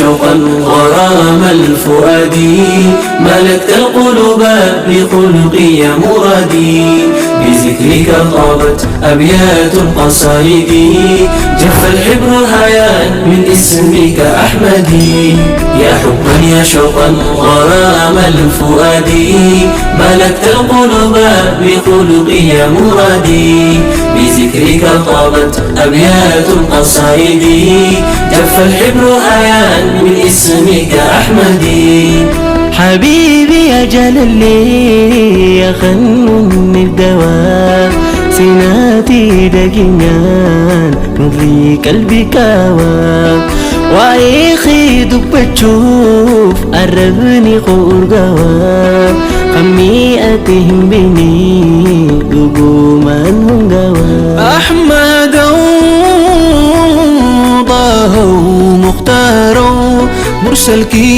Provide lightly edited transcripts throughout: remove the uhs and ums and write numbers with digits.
شوقا غرام الفؤاد ملكت القلوب بخلقي مرادي بذكرك طابت أبيات القصائد جف الحبر هيان من اسمك أحمدي يا حبا يا شوقا غرام الفؤاد ملكت القلوب بخلقي مرادي بذكرك طابت أبيات القصائد جف الحبر هيان من اسمك أحمدي حبيبي يا جلالي يا خنون الدواء سناتي دقينان نظري قلبي كوا وعيخي دبتشوف قربني قرقوا خميئتهم بني قوما هم قوا أحمد ضاه مختار مرسل كي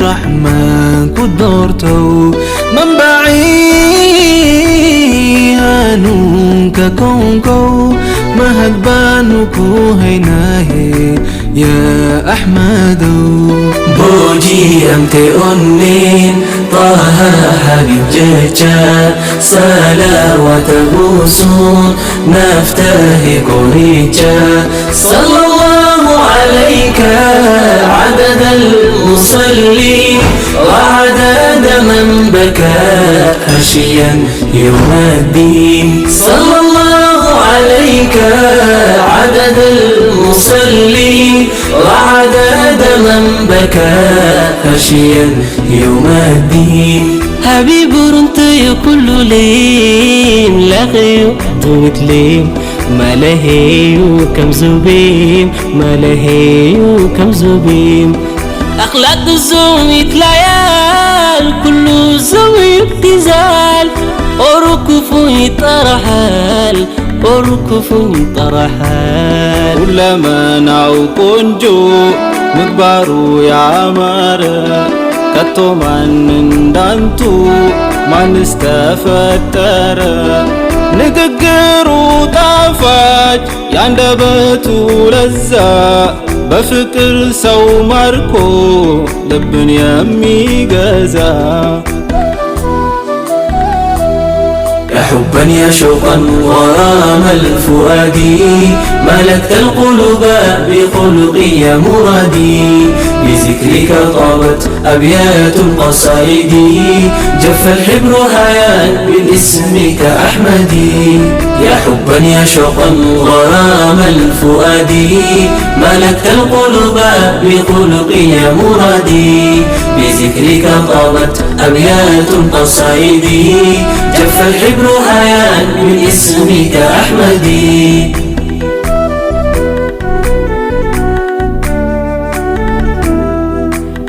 رحمن قدرته منبعي هانوك كونكو مهد بانوكو هيناه يا أحمد بوجي أمت أنين طه حبيب جيجا صلواته سون نفتاه كوريجا صلى الله عليك عدد المصلين وعدد من بكى خشيا يوم الدين صلى الله عليك عدد المصلين وعدد من بكى خشيا يوم الدين حبيب رنتي كل لين لغيو طولت لين ما لهيو كم زبيم ما لهيو كم زبيم أخلاق الزوم يتليال كل زوم يبتزال أركفني طرحال أركفني طرحال كلما نعوكن جو مقبارو يا عمارة كتو من دانتو من استفتر نققرو طافاج ياندبتو لزا بفكر سو ماركو لبن يمي غزا يا حبا يا شوقا غرام الفؤاد ملكت القلوب بخلقي مرادي بذكرك طابت أبيات القصائد جف الحبر هيان من اسمك أحمدي يا حبا يا شوقا غرام الفؤاد ملكت القلوب بخلقي مرادي بذكرك طابت أبيات القصائد جف الحبر هيان من اسمك أحمدي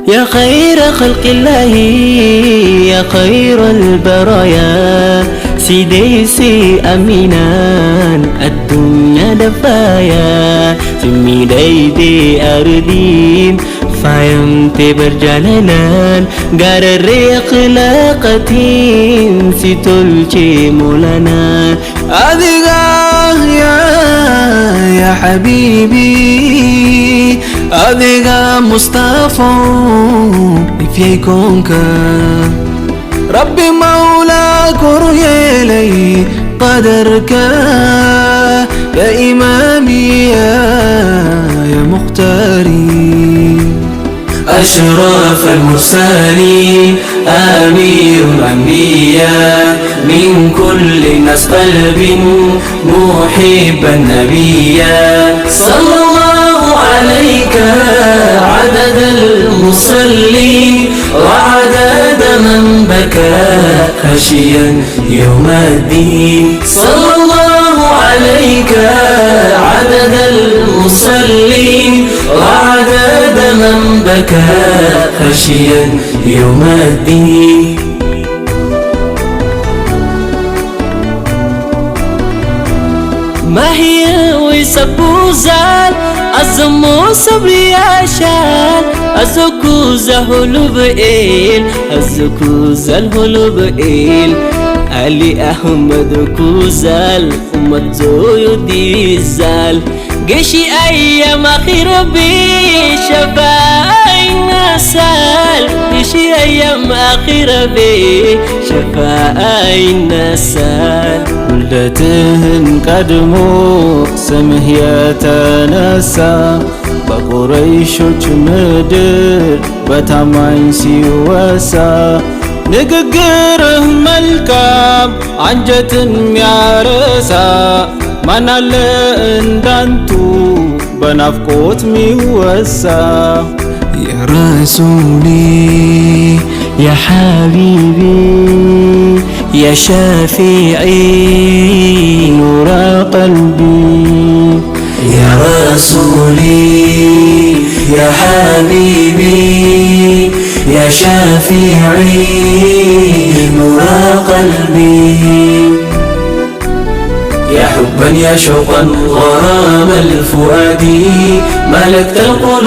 يا خير خلق الله يا خير البرايا سيدي أمينان الدنيا دفايا سمي ديدي أردين فايمت برجلالان قار الريق لاقتين ستلجي مولانا أذيقاه يا حبيبي أذيقاه مصطفى فيكونك ربي مولاك ريالي قدرك يا إمامي يا مختاري أشرف المرسلين أمير الأنبياء من كل الناس قلب محب النبي صلى الله عليك عدد المصلين وعدد من بكى خشيا يوم الدين صلى الله عليك عدد المصلين وعدد من بكى خشيا يوم الدين ما هي ويسبوزال أزمو صبري عشان أزكوزة هلوبئيل أزكوزة الهلوبئيل علي أحمد كوزال أمت زويو ديزال قشي أيام أخير بشفاء النسال قشي أيام أخير بشفاء النسال ولدتهن قدمو سمه يتنسى በቁረይሾች ምድር በታማኝ ሲወሳ ንግግርህ መልካም አንጀትን ሚያረሳ ማናለ እንዳንቱ በናፍቆት ሚወሳ ያ ረሱሊ يا حبيبي يا شافعي نور قلبي يا رسولي يا حبيبي يا شافعي نور قلبي يا حبا يا شوقا غرام الفؤاد ملكت القلوب